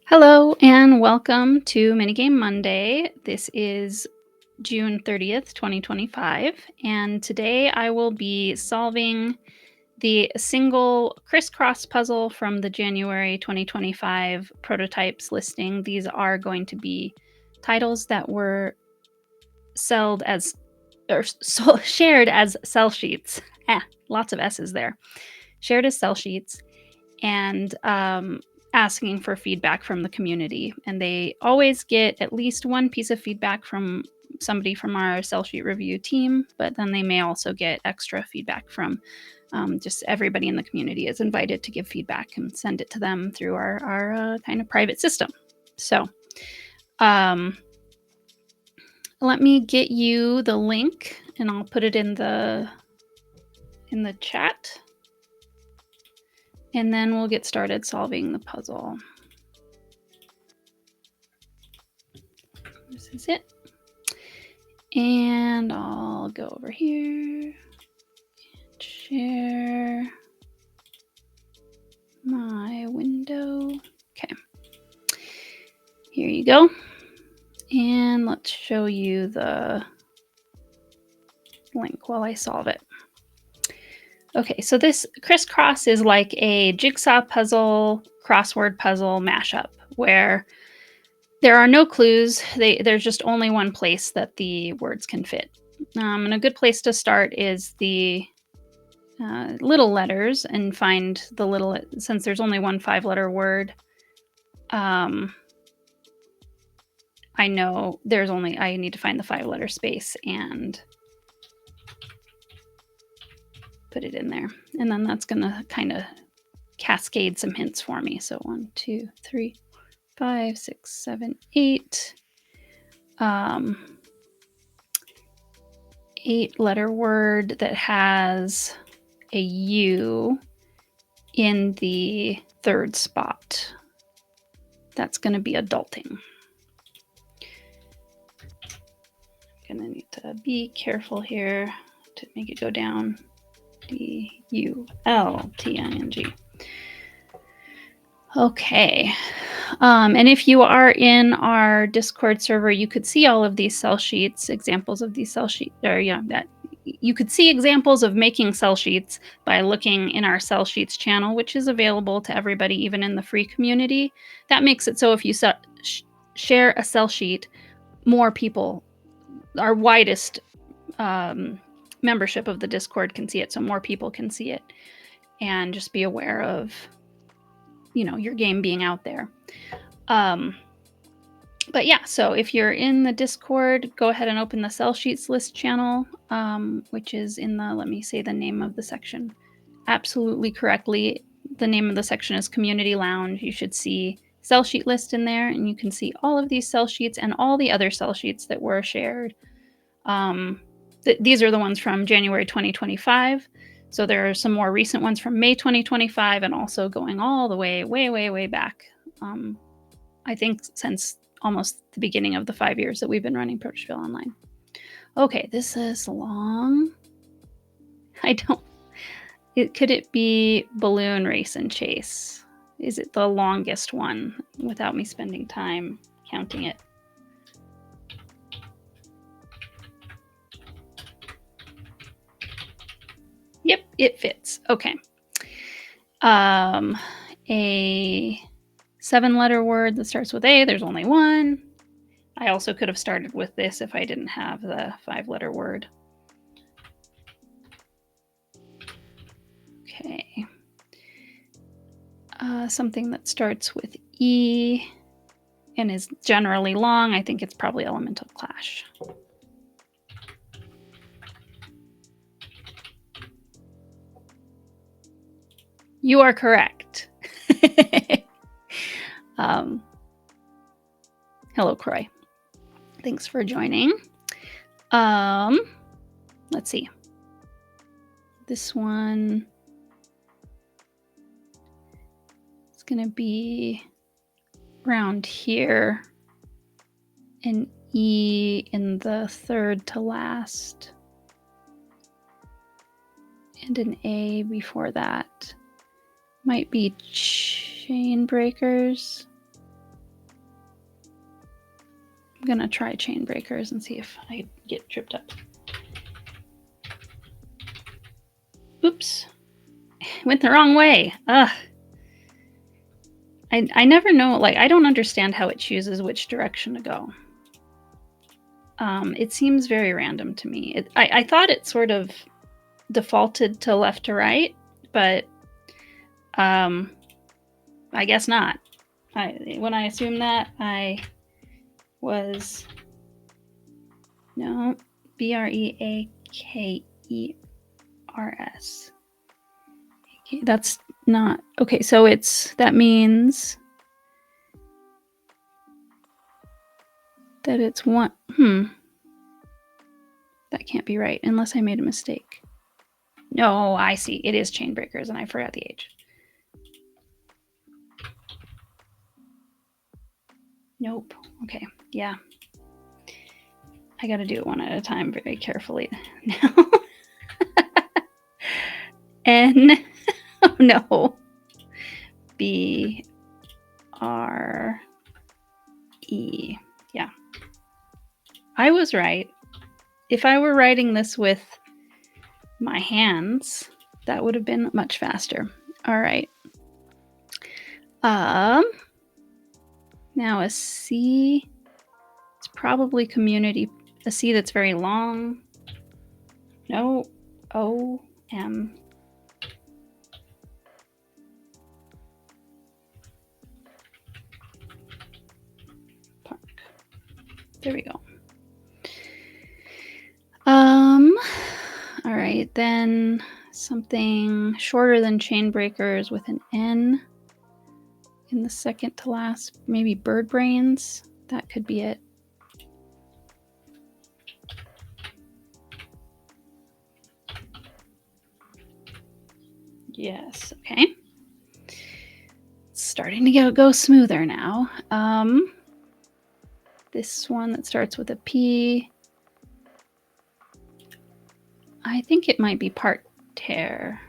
Hello and welcome to Minigame Monday. This is June 30th, 2025, and today I will be solving the single Kriss Kross puzzle from the January 2025 prototypes listing. These are going to be titles that were sold as shared as cell sheets. Lots of S's there. Shared as cell sheets and asking for feedback from the community. And they always get at least one piece of feedback from somebody from our cell sheet review team, but then they may also get extra feedback from just everybody in the community is invited to give feedback and send it to them through our kind of private system. So let me get you the link and I'll put it in the chat. And then we'll get started solving the puzzle. This is it. And I'll go over here and share my window. Okay. Here you go. And let's show you the link while I solve it. Okay, so this Kriss Kross is like a jigsaw puzzle, crossword puzzle mashup where there are no clues. There's just only one place that the words can fit. And a good place to start is the little letters and find the little, since there's only one 5-letter word. I know I need to find the 5-letter space and put it in there. And then that's going to kind of cascade some hints for me. So 1, 2, 3, 5, 6, 7, 8. 8-letter word that has a U in the third spot. That's going to be adulting. I'm going to need to be careful here to make it go down. D-U-L-T-I-N-G. Okay. And if you are in our Discord server, you could see all of these cell sheets, examples of these cell sheets, you could see examples of making cell sheets by looking in our cell sheets channel, which is available to everybody, even in the free community. That makes it so if you share a cell sheet, more people, our widest membership of the Discord can see it, so more people can see it. And just be aware of, your game being out there. But yeah, so if you're in the Discord, go ahead and open the cell sheets list channel, which is in the, let me say the name of the section absolutely correctly. The name of the section is Community Lounge. You should see cell sheet list in there, and you can see all of these cell sheets and all the other cell sheets that were shared. These are the ones from January 2025. So there are some more recent ones from May 2025 and also going all the way, way back. I think since almost the beginning of the 5 years that we've been running Protoshville Online. Okay, this is long. Could it be Balloon Race and Chase? Is it the longest one without me spending time counting it? Yep, it fits. Okay. A 7-letter word that starts with A. There's only one. I also could have started with this if I didn't have the 5-letter word. Okay. Something that starts with E and is generally long. I think it's probably Elemental Clash. You are correct. Hello, Croy. Thanks for joining. Let's see. This one is going to be around here. An E in the third to last. And an A before that. Might be Chain Breakers. going to try chain breakers and see if I get tripped up. Oops. Went the wrong way. Ugh. I never know, like, I don't understand how it chooses which direction to go. It seems very random to me. I thought it sort of defaulted to left to right, but I guess not. When I assumed that, I was... No, Breakers. Okay, that's not... Okay, so that means that it's one... That can't be right, unless I made a mistake. No, I see. It is chain breakers, and I forgot the H. Nope. Okay, yeah. I gotta do it one at a time very carefully now. N... Oh, no. B... R... E. Yeah. I was right. If I were writing this with my hands, that would have been much faster. All right. Now a C. It's probably community. A C that's very long. No. O. M. Park. There we go. All right, then something shorter than chain breakers with an N in the second to last. Maybe bird brains. That could be it. Yes, okay. It's starting to go smoother now. This one that starts with a P. I think it might be parterre.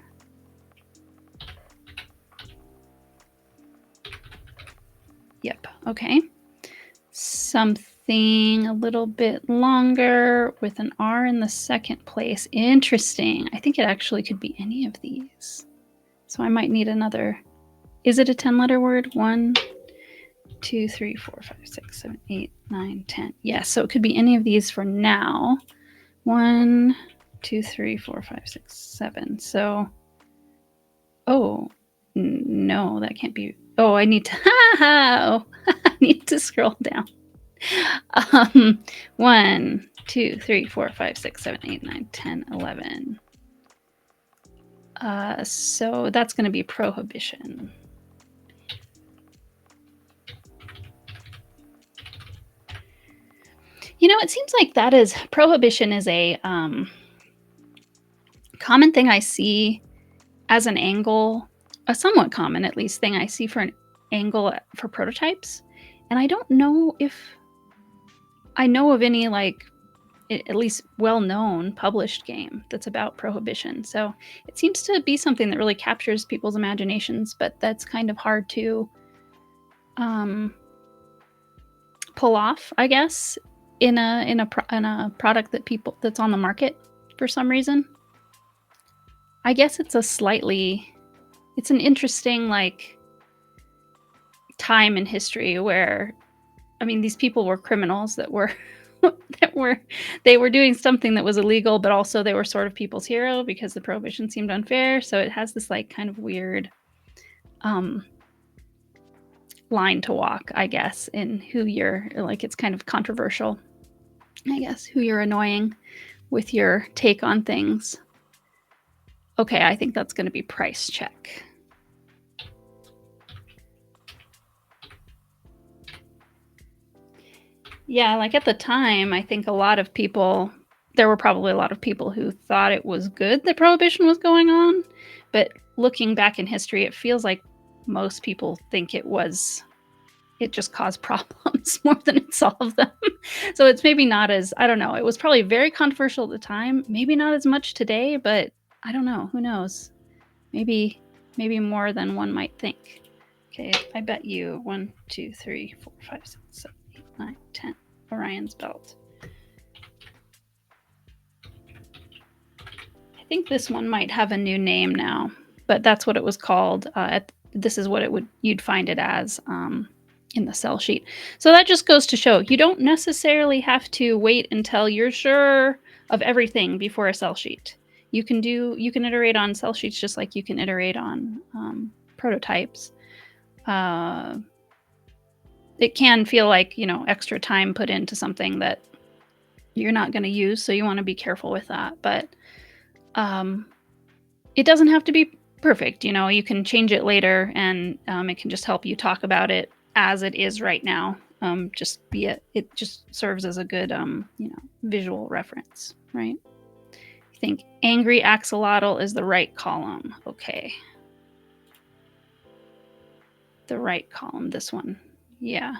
Yep, okay. Something a little bit longer with an R in the second place. Interesting. I think it actually could be any of these. So I might need another. Is it a 10-letter word? 1, 2, 3, 4, 5, 6, 7, 8, 9, 10. Yes, so it could be any of these for now. 1, 2, 3, 4, 5, 6, 7. So, oh, no, that can't be. Oh, I need to. I need to scroll down. 1, 2, 3, 4, 5, 6, 7, 8, 9, 10, 11. So that's going to be prohibition. You know, it seems like prohibition is a common thing I see as an angle, a somewhat common at least thing I see for an angle for prototypes. And I don't know if I know of any, like, at least well-known published game that's about prohibition. So it seems to be something that really captures people's imaginations, but that's kind of hard to pull off, I guess, in a product that's on the market for some reason. I guess it's an interesting, like, time in history where, I mean, these people were criminals that were they were doing something that was illegal, but also they were sort of people's hero because the prohibition seemed unfair. So it has this, like, kind of weird line to walk, I guess, in who you're, like, it's kind of controversial, I guess, who you're annoying with your take on things. Okay, I think that's going to be price check. Yeah, like at the time, I think there were probably a lot of people who thought it was good that prohibition was going on. But looking back in history, it feels like most people think it just caused problems more than it solved them. So it's maybe not as, I don't know, it was probably very controversial at the time, maybe not as much today, but I don't know, who knows? Maybe more than one might think. Okay, I bet you 1, 2, 3, 4, 5, 6, 7, 8, 9, 10. Orion's belt. I think this one might have a new name now, but that's what it was called. This is what you'd find it as in the cell sheet. So that just goes to show you don't necessarily have to wait until you're sure of everything before a cell sheet. You can iterate on cell sheets just like you can iterate on prototypes. It can feel like, extra time put into something that you're not going to use, so you want to be careful with that. But it doesn't have to be perfect. You can change it later, and it can just help you talk about it as it is right now. It just serves as a good visual reference, right? I think angry axolotl is the right column. Okay. The right column, this one. Yeah.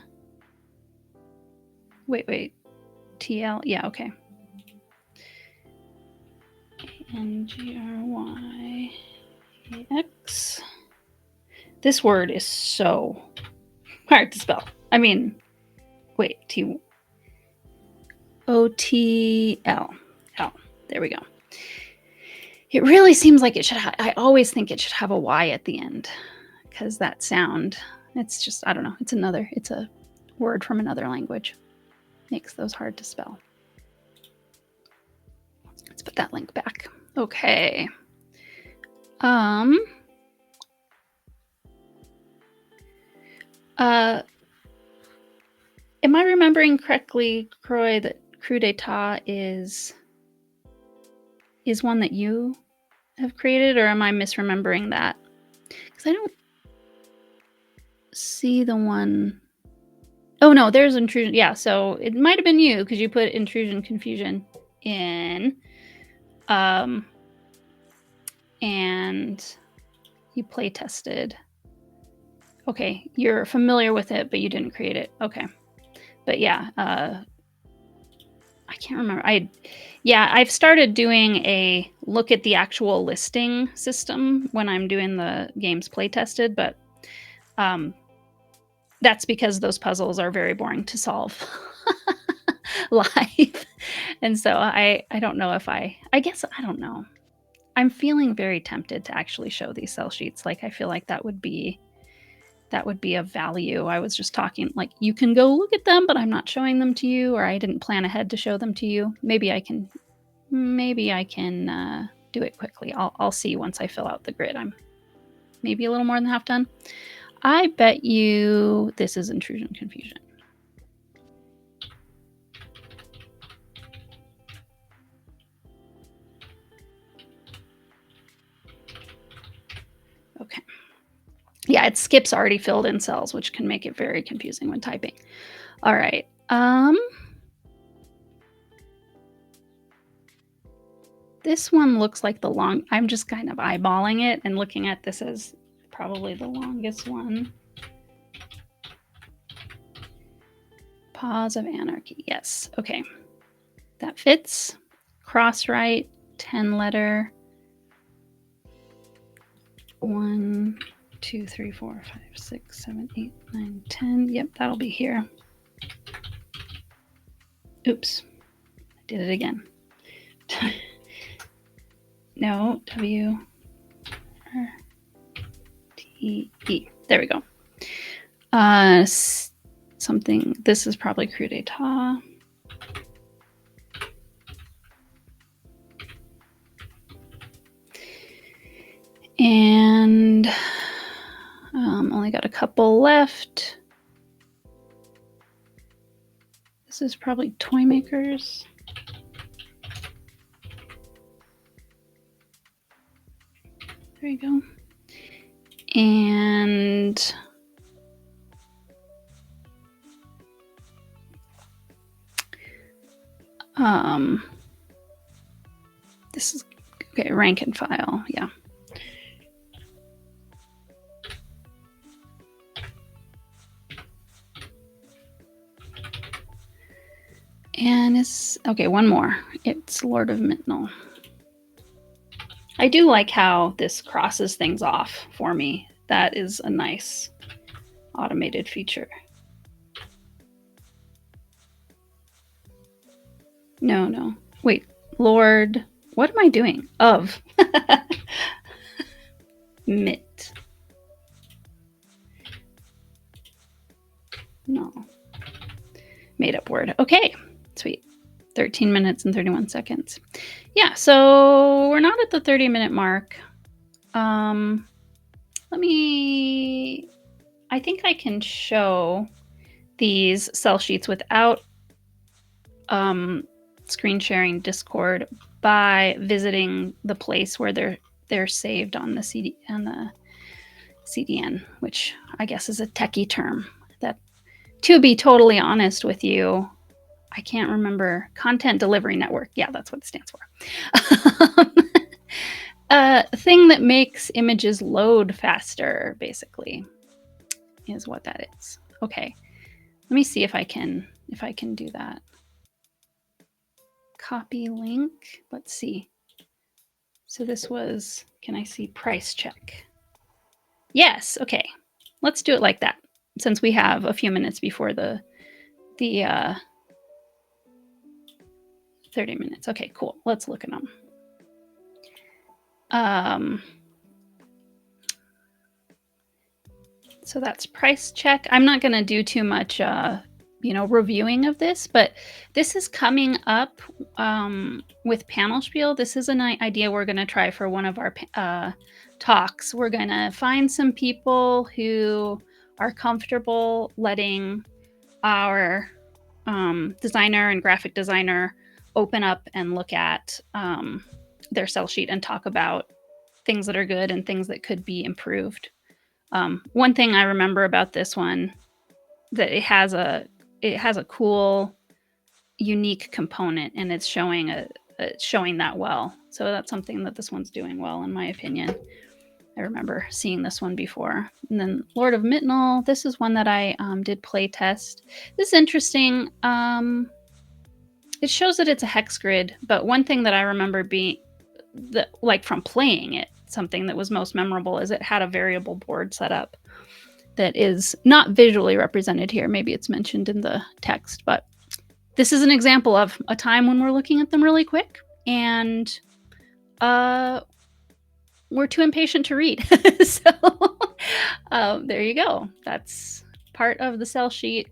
Wait. TL. Yeah, okay. ANGRYX. This word is so hard to spell. I mean, wait, OTL. There we go. It really seems like it should I always think it should have a Y at the end, because that sound, it's just, I don't know, it's a word from another language. Makes those hard to spell. Let's put that link back. Okay. Am I remembering correctly, Croy, that coup d'etat is one that you have created, or am I misremembering that? Because I don't see the one. Oh no, there's intrusion. Yeah, so it might have been you, because you put intrusion confusion in, and you play tested. Okay, you're familiar with it, but you didn't create it. Okay, but yeah, I can't remember. I've started doing a look at the actual listing system when I'm doing the games play tested, but that's because those puzzles are very boring to solve live. And so I don't know if I guess, I don't know. I'm feeling very tempted to actually show these cell sheets. Like, I feel like that would be of value. I was just talking, like, you can go look at them, but I'm not showing them to you, or I didn't plan ahead to show them to you. Maybe I can do it quickly. I'll see once I fill out the grid. I'm maybe a little more than half done. I bet you this is intrusion confusion. Okay. Yeah, it skips already filled in cells, which can make it very confusing when typing. All right. This one looks like I'm just kind of eyeballing it and looking at this as probably the longest one. Paws of Anarchy. Yes. Okay. That fits. Cross right, 10 letter. 1, 2, 3, 4, 5, 6, 7, 8, 9, 10. Yep, that'll be here. Oops. I did it again. No, W R T E. There we go. Something. This is probably coup d'etat. And only got a couple left. This is probably Toy Makers. There you go. And this is okay, rank and file, yeah. And it's okay, one more. It's Lord of Mitnell. I do like how this crosses things off for me. That is a nice automated feature. No. Wait, Lord, what am I doing? Of. Mit. No. Made up word. Okay, sweet. 13 minutes and 31 seconds. Yeah, so we're not at the 30-minute mark. I think I can show these cell sheets without screen sharing Discord by visiting the place where they're saved on the CDN, which I guess is a techie term. That, to be totally honest with you, I can't remember. Content Delivery Network. Yeah, that's what it stands for. Thing that makes images load faster, basically, is what that is. Okay, let me see if I can do that. Copy link. Let's see. So this was, can I see price check? Yes. Okay. Let's do it like that, since we have a few minutes before the 30 minutes. Okay, cool. Let's look at them. So that's price check. I'm not going to do too much, reviewing of this, but this is coming up with panel spiel. This is an idea we're going to try for one of our talks. We're going to find some people who are comfortable letting our designer and graphic designer open up and look at their cell sheet and talk about things that are good and things that could be improved. One thing I remember about this one, that it has a cool, unique component, and it's showing that well. So that's something that this one's doing well, in my opinion. I remember seeing this one before. And then Lord of Mitnall, this is one that I did play test. This is interesting. It shows that it's a hex grid, but one thing that I remember being, from playing it, something that was most memorable is it had a variable board setup that is not visually represented here. Maybe it's mentioned in the text, but this is an example of a time when we're looking at them really quick and we're too impatient to read. So there you go. That's part of the cell sheet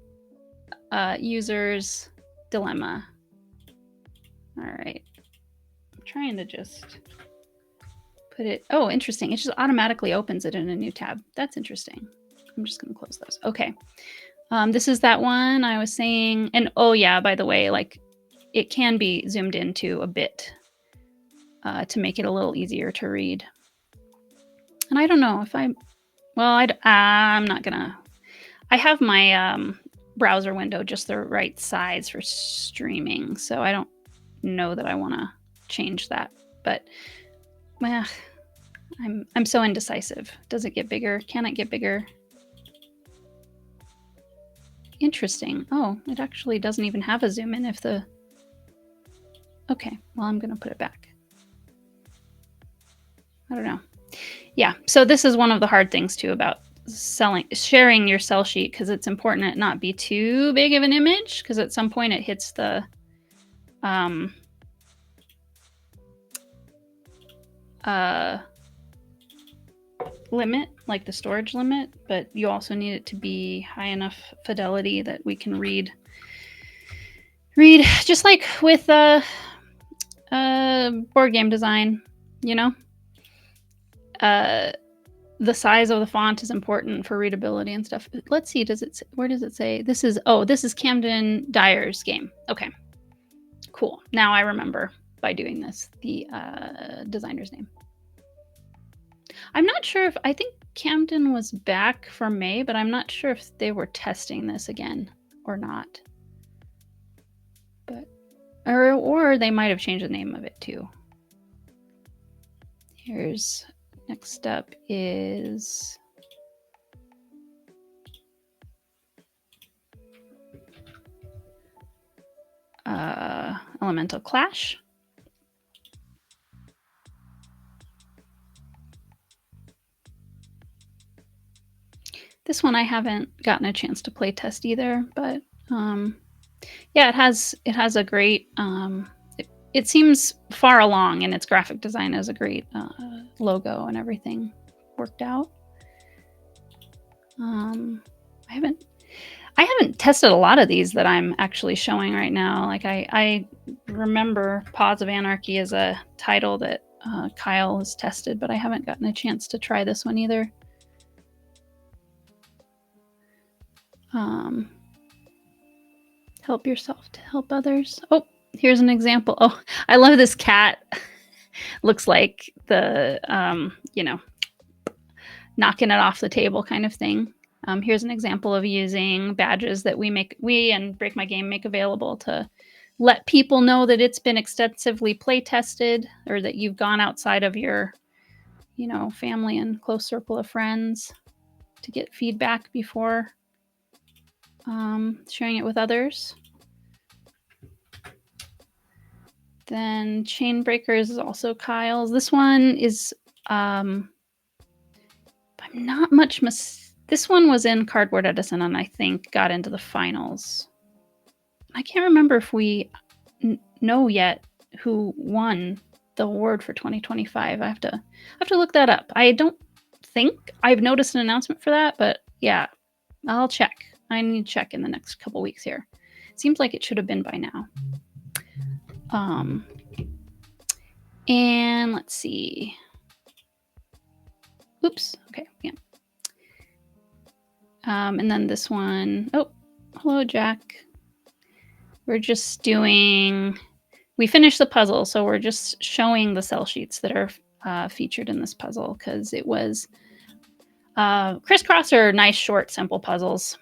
user's dilemma. All right. I'm trying to just put it. Oh, interesting. It just automatically opens it in a new tab. That's interesting. I'm just going to close those. Okay. This is that one I was saying. And oh yeah, by the way, like it can be zoomed into a bit to make it a little easier to read. And I don't know if I'm not gonna, I have my browser window just the right size for streaming. So I don't know that I want to change that, but I'm so indecisive. Does it get bigger? Can it get bigger? Interesting. Oh, it actually doesn't even have a zoom in if the... Okay, well, I'm going to put it back. I don't know. Yeah, so this is one of the hard things too about sharing your cell sheet, because it's important it not be too big of an image, because at some point it hits the limit, like the storage limit, but you also need it to be high enough fidelity that we can read just like with board game design, you know. The size of the font is important for readability and stuff. Let's see, where does it say this is? Oh, this is Camden Dyer's game. Okay, cool. Now I remember by doing this the designer's name. I'm not sure if, I think Camden was back for May, but I'm not sure if they were testing this again or not. But or they might have changed the name of it too. Here's next up is Elemental Clash. This one I haven't gotten a chance to play test either, but Yeah, it has a great, it seems far along in its graphic design, as a great, logo and everything worked out. Um, I haven't tested a lot of these that I'm actually showing right now. Like I remember Paws of Anarchy as a title that Kyle has tested, but I haven't gotten a chance to try this one either. Help yourself to help others. Oh, here's an example. Oh, I love this cat. Looks like the, knocking it off the table kind of thing. Here's an example of using badges that we and Break My Game make available to let people know that it's been extensively play tested, or that you've gone outside of your, family and close circle of friends to get feedback before sharing it with others. Then Chain Breakers is also Kyle's. This one is, I'm not much this one was in Cardboard Edison and I think got into the finals. I can't remember if we know yet who won the award for 2025. I have to look that up. I don't think I've noticed an announcement for that, but yeah, I'll check. I need to check in the next couple weeks here. Seems like it should have been by now. And let's see. Oops. Okay. Yeah. And then this one. Oh, hello, Jack. We're just doing. We finished the puzzle, so we're just showing the cell sheets that are featured in this puzzle because it was. Kriss Kross are nice, short, simple puzzles.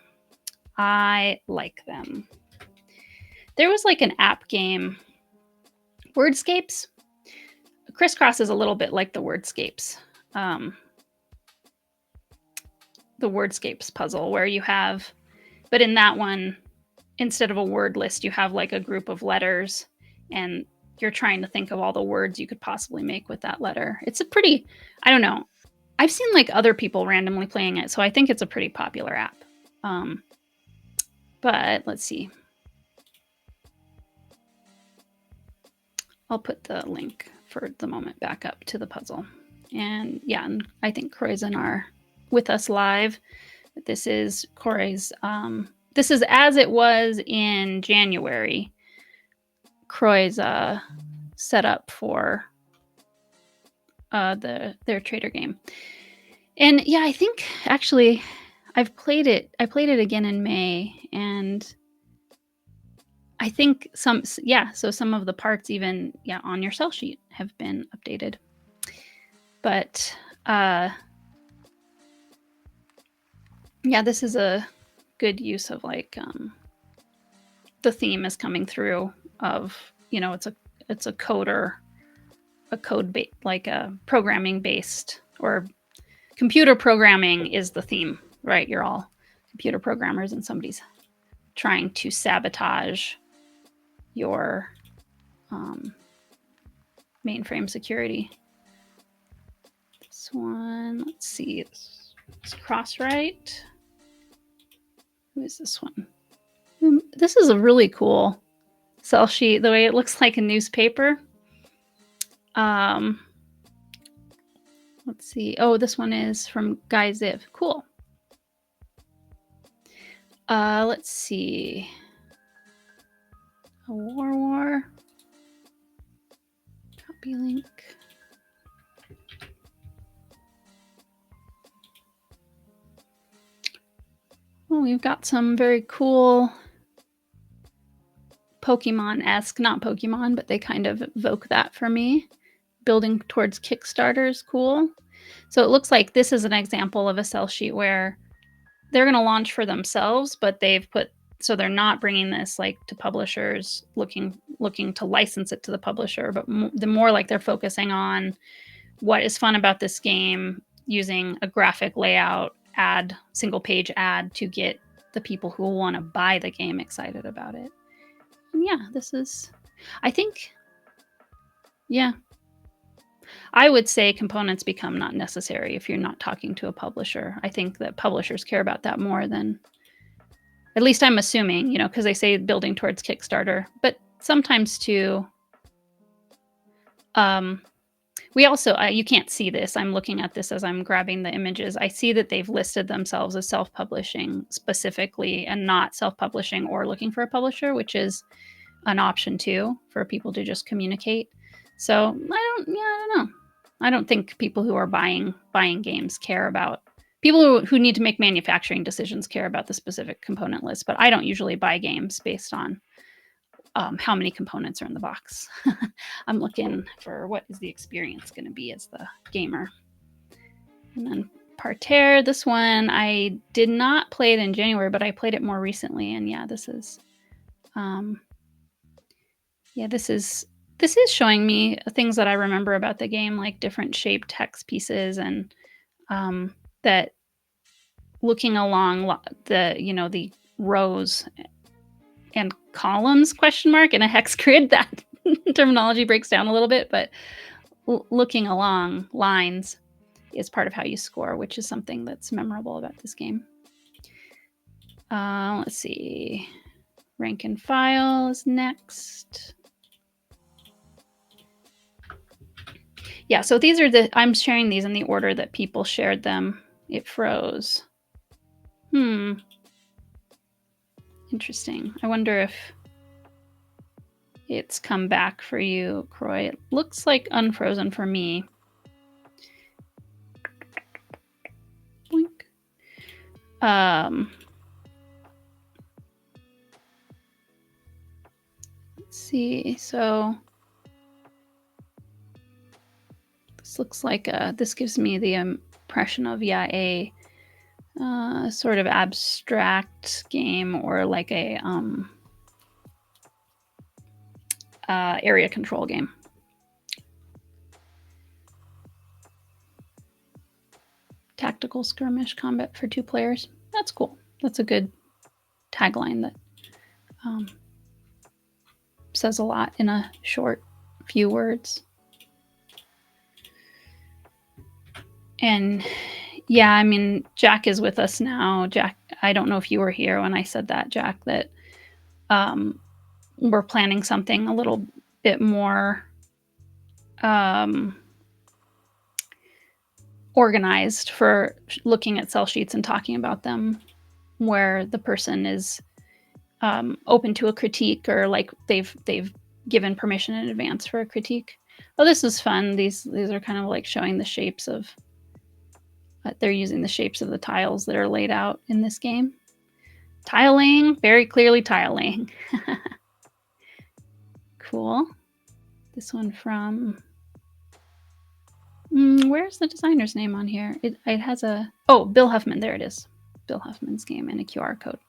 I like them. There was like an app game, Wordscapes. Kriss Kross is a little bit like the Wordscapes. The Wordscapes puzzle where you have, but in that one, instead of a word list, you have like a group of letters and you're trying to think of all the words you could possibly make with that letter. It's a pretty, I don't know. I've seen like other people randomly playing it, so I think it's a pretty popular app. But let's see. I'll put the link for the moment back up to the puzzle. And yeah, and I think Croyzen are with us live. This is Corey's. This is as it was in January. Croy's set up for their trader game. And yeah, I think actually I've played it. I played it again in May, and I think so some of the parts even on your cell sheet have been updated. But this is a good use of like the theme is coming through of, it's a coder, like a programming based, or computer programming is the theme, right? You're all computer programmers and somebody's trying to sabotage your mainframe security. This one, let's see, it's Crosswrite. Who is this one? This is a really cool cell sheet, the way it looks like a newspaper. Let's see. Oh, this one is from Guy Ziv. Cool. Let's see. A war. Copy link. Well, we've got some very cool Pokemon-esque, not Pokemon, but they kind of evoke that for me. Building towards Kickstarter is cool. So it looks like this is an example of a cell sheet where they're going to launch for themselves, but so they're not bringing this like to publishers looking to license it to the publisher, but the more like they're focusing on what is fun about this game, using a graphic layout single page ad to get the people who will want to buy the game excited about it. And this is, I think, I would say components become not necessary if you're not talking to a publisher. I think that publishers care about that more than At least I'm assuming, you know, because they say building towards Kickstarter. But sometimes too, we also you can't see this. I'm looking at this as I'm grabbing the images. I see that they've listed themselves as self-publishing specifically and not self-publishing or looking for a publisher, which is an option too for people to just communicate. So I don't know. I don't think people who are buying games care about people who need to make manufacturing decisions care about the specific component list. But I don't usually buy games based on how many components are in the box. I'm looking for what is the experience going to be as the gamer. And then Parterre, this one I did not play it in January, but I played it more recently, and yeah, this is this is showing me things that I remember about the game, like different shaped text pieces, and that looking along the rows and columns in a hex grid, that terminology breaks down a little bit, but looking along lines is part of how you score, which is something that's memorable about this game. Let's see. Rank and file is next. Yeah, so these are I'm sharing these in the order that people shared them. It froze. Interesting. I wonder if it's come back for you, Croy. It looks like unfrozen for me. Blink. Let's see. So this looks like this gives me the impression of a sort of abstract game, or like a area control game. Tactical skirmish combat for 2 players. That's cool. That's a good tagline that says a lot in a short few words. And yeah, I mean, Jack is with us now. Jack, I don't know if you were here when I said that, Jack, that we're planning something a little bit more organized for looking at sell sheets and talking about them, where the person is open to a critique, or like they've given permission in advance for a critique. Oh, this is fun. These are kind of like showing the shapes of they're using the shapes of the tiles that are laid out in this game. Tiling, very clearly tiling. Cool. This one from where's the designer's name on here? It has Bill Huffman. There it is. Bill Huffman's game and a QR code.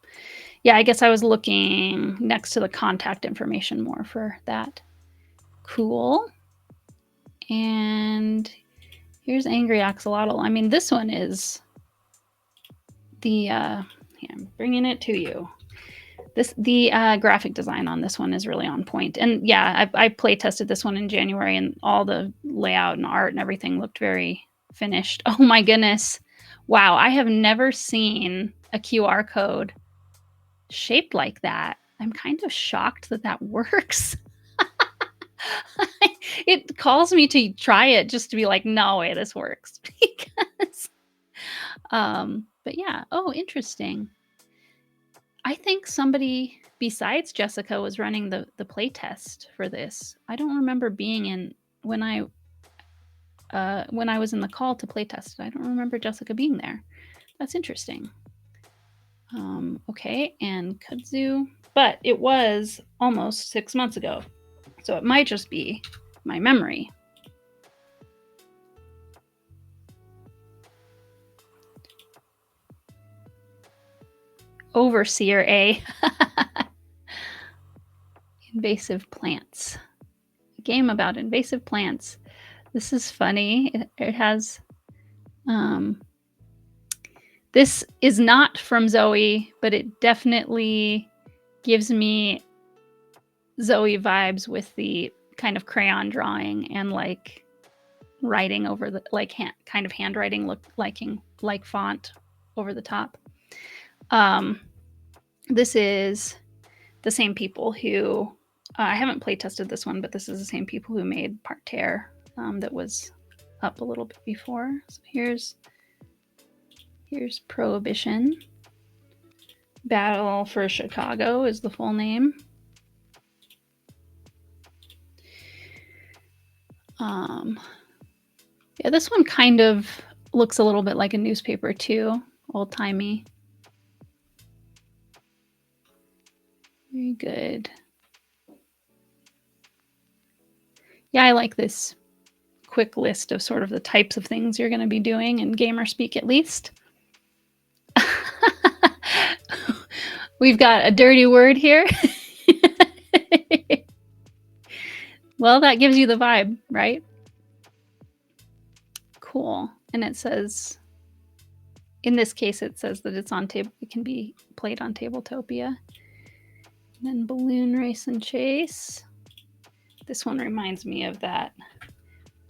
Yeah, I guess I was looking next to the contact information more for that. Cool. And here's Angry Axolotl. I mean, this one is the I'm bringing it to you. The graphic design on this one is really on point. And yeah, I play tested this one in January, and all the layout and art and everything looked very finished. Oh my goodness. Wow, I have never seen a QR code shaped like that. I'm kind of shocked that works. It calls me to try it just to be like, no way this works. Because but yeah, interesting. I think somebody besides Jessica was running the play test for this. I don't remember being in when I was in the call to play test. I don't remember Jessica being there. That's interesting. Okay, and kudzu, but it was almost 6 months ago, so it might just be my memory. Overseer A. Invasive plants. A game about invasive plants. This is funny. It has this is not from Zoe, but it definitely gives me Zoe vibes with the kind of crayon drawing and like writing over the kind of handwriting like font over the top. This is the same people who I haven't play tested this one, but this is the same people who made Parterre that was up a little bit before. So here's Prohibition. Battle for Chicago is the full name. Yeah, this one kind of looks a little bit like a newspaper too, old-timey. Very good. Yeah, I like this quick list of sort of the types of things you're going to be doing in gamer speak, at least. We've got a dirty word here. Well, that gives you the vibe, right? Cool. And it says, in this case, it says that it's on table. It can be played on Tabletopia. And then Balloon Race and Chase. This one reminds me of that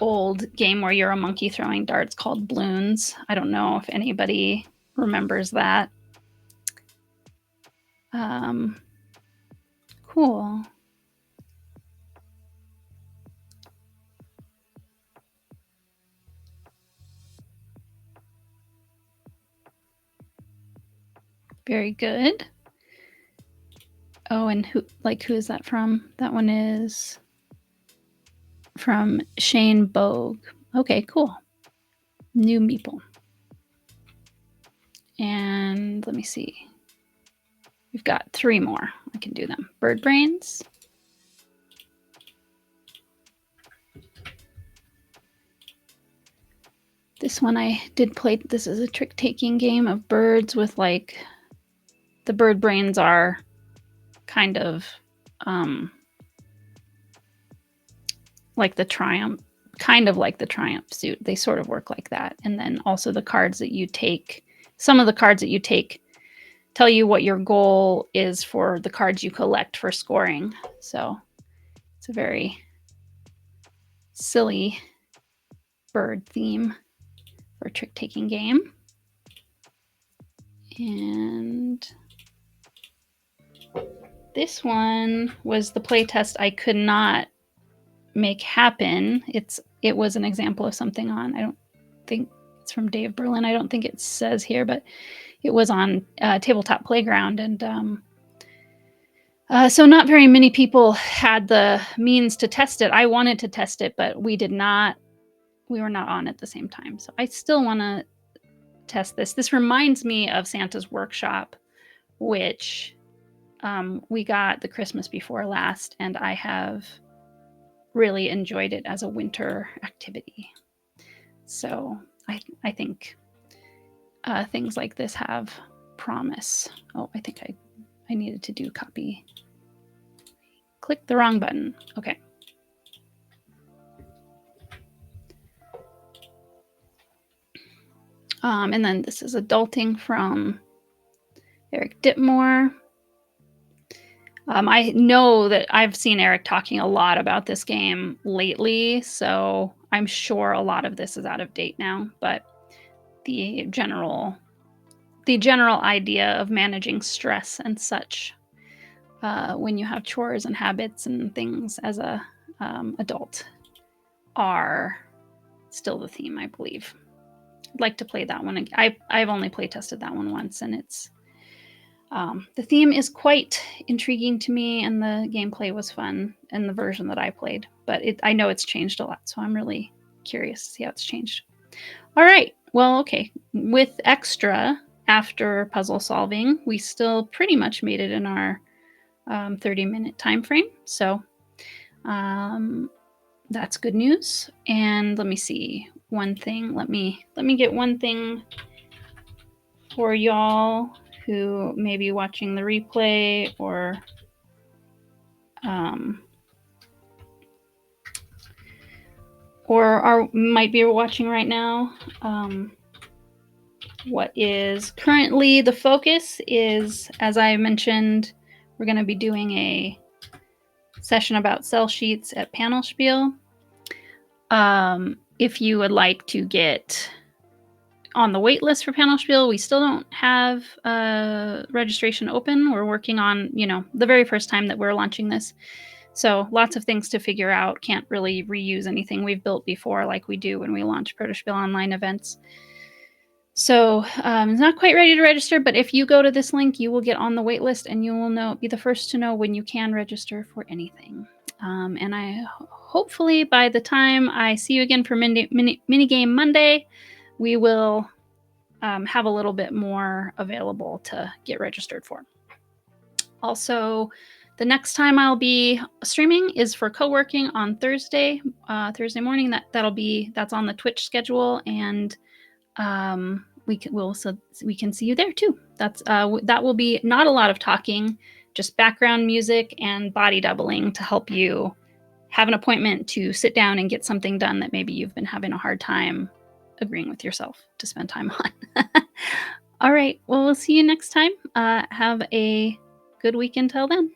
old game where you're a monkey throwing darts called Bloons. I don't know if anybody remembers that. Cool. Very good. Oh, and who is that from? That one is from Shane Bogue. Okay, cool. New meeple. And let me see. We've got 3 more. I can do them. Bird Brains. This one I did play. This is a trick-taking game of birds with like the bird brains are kind of like the Triumph, kind of like the Triumph suit. They sort of work like that. And then also the cards that you take, some of the cards that you take tell you what your goal is for the cards you collect for scoring. So it's a very silly bird theme for a trick-taking game. And this one was the playtest I could not make happen. It was an example of something on, I don't think it's from Dave Berlin. I don't think it says here, but it was on Tabletop Playground. And so not very many people had the means to test it. I wanted to test it, but we were not on at the same time. So I still want to test this. This reminds me of Santa's Workshop, which we got the Christmas before last, and I have really enjoyed it as a winter activity. So I think things like this have promise. Oh, I think I needed to do copy. Click the wrong button. Okay. And then this is Adulting from Eric Ditmore. I know that I've seen Eric talking a lot about this game lately, so I'm sure a lot of this is out of date now, but the general idea of managing stress and such when you have chores and habits and things as a adult are still the theme, I believe. I'd like to play that one. I've only play tested that one once, and it's the theme is quite intriguing to me, and the gameplay was fun in the version that I played. But I know it's changed a lot, so I'm really curious to see how it's changed. All right. Well, okay. With extra, after puzzle solving, we still pretty much made it in our 30-minute time frame. So that's good news. And let me see one thing. Let me get one thing for y'all who may be watching the replay or might be watching right now. What is currently the focus is, as I mentioned, we're going to be doing a session about cell sheets at Panel Spiel. If you would like to get on the wait list for Panel Spiel. We still don't have registration open. We're working on, the very first time that we're launching this. So lots of things to figure out. Can't really reuse anything we've built before like we do when we launch Protospiel online events. So it's not quite ready to register, but if you go to this link, you will get on the wait list and you will be the first to know when you can register for anything. And hopefully by the time I see you again for Minigame Monday, we will have a little bit more available to get registered for. Also, the next time I'll be streaming is for co-working on Thursday morning. That's on the Twitch schedule, and we can see you there too. That will be not a lot of talking, just background music and body doubling to help you have an appointment to sit down and get something done that maybe you've been having a hard time agreeing with yourself to spend time on. All right. Well, we'll see you next time. Have a good week until then.